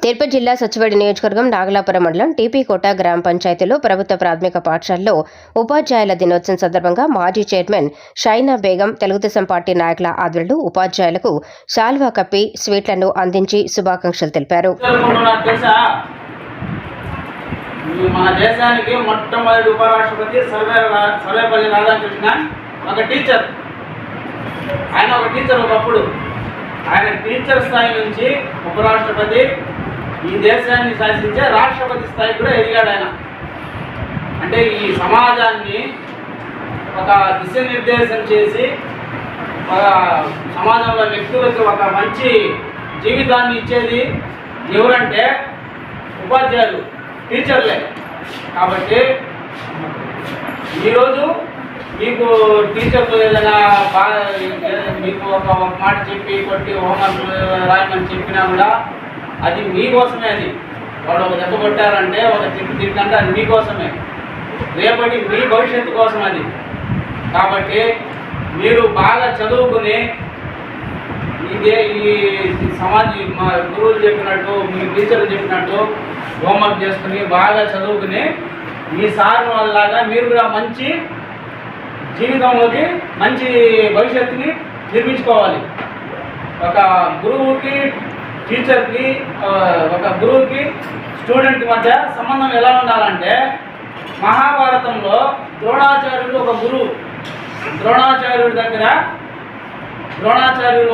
తిరుపతి జిల్లా సచ్చివేడి నియోజకవర్గం నాగలాపురం మండలం టీపీకోట గ్రామ పంచాయతీలో ప్రభుత్వ ప్రాథమిక పాఠశాలలో ఉపాధ్యాయుల దినోత్సవం సందర్భంగా మాజీ చైర్మన్ షైనా బేగం తెలుగుదేశం పార్టీ నాయకుల ఆధ్వర్యంలో ఉపాధ్యాయులకు శాల్వా కప్పి స్వీట్లను అందించి శుభాకాంక్షలు తెలిపారు. మన దేశానికి మొట్టమొదటి ఉపరాష్ట్రపతి సర్వేపల్లి రాధాకృష్ణన్ ఒక టీచర్. ఆయన ఒక టీచర్. ఒకప్పుడు ఆయన టీచర్ స్థాయి నుంచి ఉపరాష్ట్రపతి, ఈ దేశాన్ని శాసించే రాష్ట్రపతి స్థాయికి కూడా ఎదిగాడు ఆయన. అంటే ఈ సమాజాన్ని ఒక దిశానిర్దేశం చేసి సమాజంలో వ్యక్తులకు ఒక మంచి జీవితాన్ని ఇచ్చేది ఎవరంటే ఉపాధ్యాయులు, టీచర్లే. కాబట్టి ఈరోజు మీకు టీచర్లు ఏదైనా బాగా మీకు ఒక మాట చెప్పి కొట్టి హోంవర్క్ రాయమని చెప్పినా కూడా అది మీకోసమే. అది వాళ్ళు ఒక దెబ్బ కొట్టారంటే, ఒక తిట్టంటే అది మీకోసమే, రేపటి మీ భవిష్యత్తు కోసం అది. కాబట్టి మీరు బాగా చదువుకుని ఈ మా గురువులు చెప్పినట్టు, మీ టీచర్లు చెప్పినట్టు హోంవర్క్ చేసుకుని బాగా చదువుకుని మీ సార్ వాళ్ళలాగా మీరు కూడా మంచి జీవితంలోకి మంచి భవిష్యత్తుని నిర్మించుకోవాలి. ఒక గురువుకి టీచర్కి, ఒక గురువుకి స్టూడెంట్కి మధ్య సంబంధం ఎలా ఉండాలంటే, మహాభారతంలో ద్రోణాచార్యుడు ఒక గురువు. ద్రోణాచార్యుడి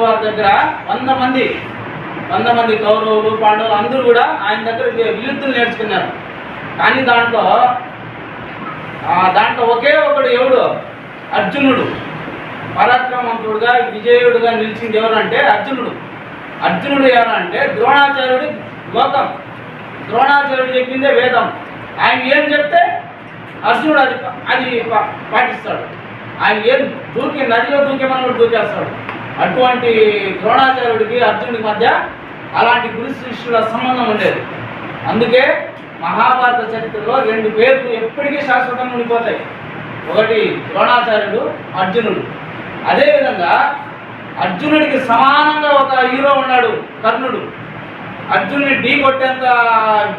వారి దగ్గర 100 మంది కౌరవులు, పాండవులు అందరూ కూడా ఆయన దగ్గర విలుద్దులు నేర్చుకున్నారు. కానీ దాంట్లో ఒకే ఒకడు ఎవడు? అర్జునుడు. పరాక్రమవంతుడుగా విజయుడుగా నిలిచింది ఎవరంటే అర్జునుడు. అర్జునుడు ఎవరంటే ద్రోణాచార్యుడి లోకం. ద్రోణాచార్యుడు చెప్పిందే వేదం. ఆయన ఏం చెప్తే అర్జునుడు అది పాటిస్తాడు. ఆయన ఏం నదిలో దూకేమని దూకేస్తాడు. అటువంటి ద్రోణాచార్యుడికి అర్జునుడికి మధ్య అలాంటి గురు శిష్యుల సంబంధం ఉండేది. అందుకే మహాభారత చరిత్రలో 2 పేర్లు ఎప్పటికీ శాశ్వతంగా ఉండిపోతాయి. ఒకటి ద్రోణాచార్యుడు, అర్జునుడు. అదేవిధంగా అర్జునుడికి సమానంగా ఒక హీరో ఉన్నాడు, కర్ణుడు. అర్జునుడిని ఢీ కొట్టేంత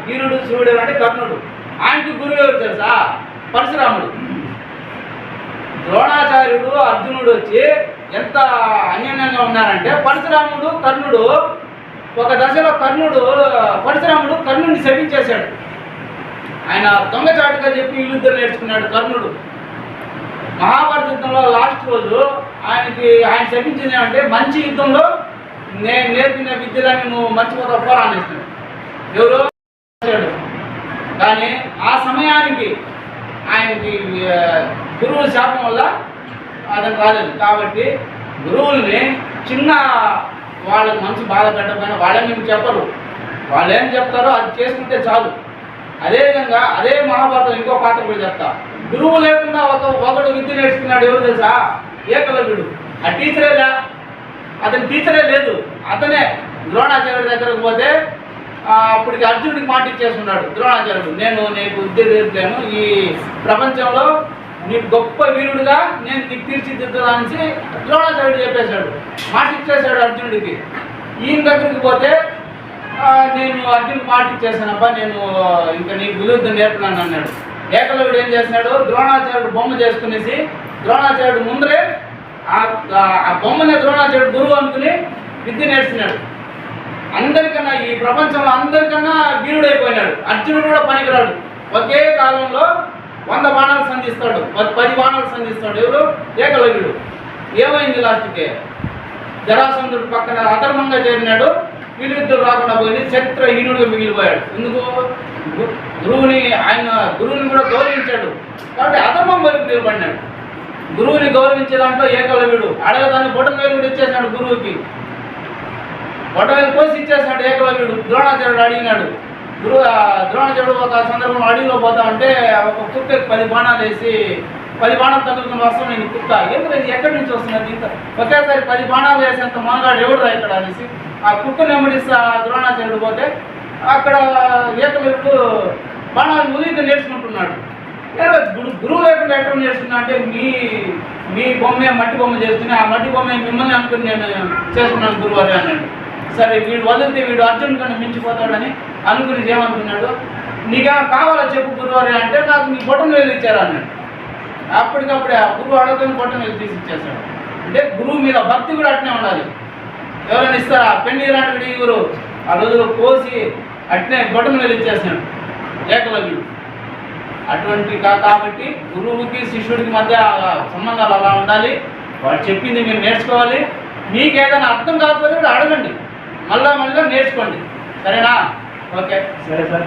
వీరుడు శివుడు అంటే కర్ణుడు. ఆయనకి గురువు ఎవరు తెలుసా? పరశురాముడు. ద్రోణాచార్యుడు, అర్జునుడు వచ్చి ఎంత అన్యోన్యంగా ఉన్నారంటే, పరశురాముడు కర్ణుడు ఒక దశలో పరశురాముడు కర్ణుడిని శపించేశాడు. ఆయన దొంగచాటుగా చెప్పి యుద్ధం నేర్చుకున్నాడు కర్ణుడు. మహాభారత యుద్ధంలో లాస్ట్ రోజు ఆయన శపించింది అంటే, మంచి యుద్ధంలో నేను నేర్పిన విద్యలని నువ్వు మర్చిపోతావు పోరా అనేస్తున్నాడు. ఎవరు? కానీ ఆ సమయానికి ఆయనకి గురువుల శాపం వల్ల అతను రాలేదు. కాబట్టి గురువుల్ని చిన్న వాళ్ళకి మనసు బాధ పెట్టకపోయినా వాళ్ళేం చెప్పరు. వాళ్ళు ఏం చెప్తారో అది చేసుకుంటే చాలు. అదేవిధంగా అదే మహాభారతం ఇంకో పాత్ర కూడా చెప్తా. గురువు లేకుండా ఒకడు విద్య నేర్చుకున్నాడు. ఎవరు తెలుసా? ఏకలవ్యుడు. ఆ అతని టీచరే లేదు. అతనే ద్రోణాచార్యుడి దగ్గరకు పోతే అప్పటికి అర్జునుడికి మాట ఇచ్చేస్తున్నాడు ద్రోణాచార్యుడు. నేను నీకు విద్య నేర్పుతాను, ఈ ప్రపంచంలో నీకు గొప్ప వీరుడుగా నేను నీకు తీర్చిదిద్దానికి ద్రోణాచార్యుడు చెప్పేశాడు. మాట ఇచ్చేశాడు అర్జునుడికి. ఈయన దగ్గరికి పోతే నేను అర్జునుడికి మాట ఇచ్చేసానప్ప, నేను ఇంకా నీకు విలుద్ధం నేర్పున్నాను అన్నాడు. ఏకలవ్యుడు ఏం చేసినాడు? ద్రోణాచార్యుడు బొమ్మ చేసుకునేసి ద్రోణాచార్యుడు ముందరే ఆ బొమ్మనే ద్రోణాచార్యుడు గురువు అనుకుని విద్య నేర్చుకున్నాడు. అందరికన్నా, ఈ ప్రపంచంలో అందరికన్నా వీరుడైపోయినాడు. అర్జునుడు కూడా పనికిరాడు. ఒకే కాలంలో 100 బాణాలు సంధిస్తాడు, 10 బాణాలు సంధిస్తాడు. ఎవరు? ఏకలవ్యుడు. ఏమైంది లాస్ట్కి? జరాసంధుడు పక్కన అధర్మంగా చేరినాడు. వీళ్ళిద్దరు రాకుండా పోయి చరిత్రహీనుడిగా మిగిలిపోయాడు. ఎందుకు? గురువుని కూడా గౌరవించాడు. కాబట్టి అధర్మం వైపు నిలబడినాడు. గురువుని గౌరవించే దాంట్లో ఏకలవ్యుడు అడగదాన్ని బొటనవేలు కూడా ఇచ్చేసాడు గురువుకి. బొటనవేలు కోసి ఇచ్చేసాడు ఏకలవ్యుడు. ద్రోణాచార్యుడు అడిగినాడు. ద్రోణాచార్యుడు ఒక సందర్భంలో అడవిలో పోతా ఉంటే ఒక కుక్కకి 10 బాణాలు వేసి 10 బాణాలు తగులుకుని వస్తాం. నేను కుక్క ఎందుకంటే ఎక్కడి నుంచి వస్తున్నది? ఇంత ఒకేసారి 10 బాణాలు వేసేంత మనగాడు ఎవడు రా ఇక్కడ అనేసి ఆ కుక్కను వెంబడిస్తా ద్రోణాచార్యుడు పోతే అక్కడ ఏకలవ్యుడు బాణాలు ఉదయం నేర్చుకుంటున్నాడు. గురువు లేకుండా ఎక్కడ నేర్చుకున్నా అంటే, మీ బొమ్మే మట్టి బొమ్మ చేసుకుని ఆ మట్టి బొమ్మ మిమ్మల్ని అనుకుని నేను చేసుకున్నాను గురువారు అన్నాడు. సరే వీడు వదిలితే వీడు అర్జున్ కన్నా మించిపోతాడని అనుకుని ఏమనుకున్నాడు, నీకేమో కావాలో చెప్పు గురువారి అంటే నాకు నీ బొట్టం వేలు ఇచ్చారు అన్నాడు. అప్పటికప్పుడే ఆ గురువు అడగని బొట్టం వేలు తీసి ఇచ్చేస్తాడు. అంటే గురువు మీద భక్తి కూడా అట్నే ఉండాలి. ఎవరైనా ఇస్తారా పెళ్లి ఇలాంటి గురువు ఆ రోజులో కోసి అట్నే బొట్టం వేలు ఇచ్చేస్తాడు ఏకలవ్యుడు. అటువంటి కాబట్టి గురువుకి శిష్యుడికి మధ్య సంబంధాలు అలా ఉండాలి. వాళ్ళు చెప్పింది మీరు నేర్చుకోవాలి. మీకు ఏదైనా అర్థం కాకపోతే కూడా అడగండి, మళ్ళా నేర్చుకోండి. సరేనా? ఓకే, సరే సార్.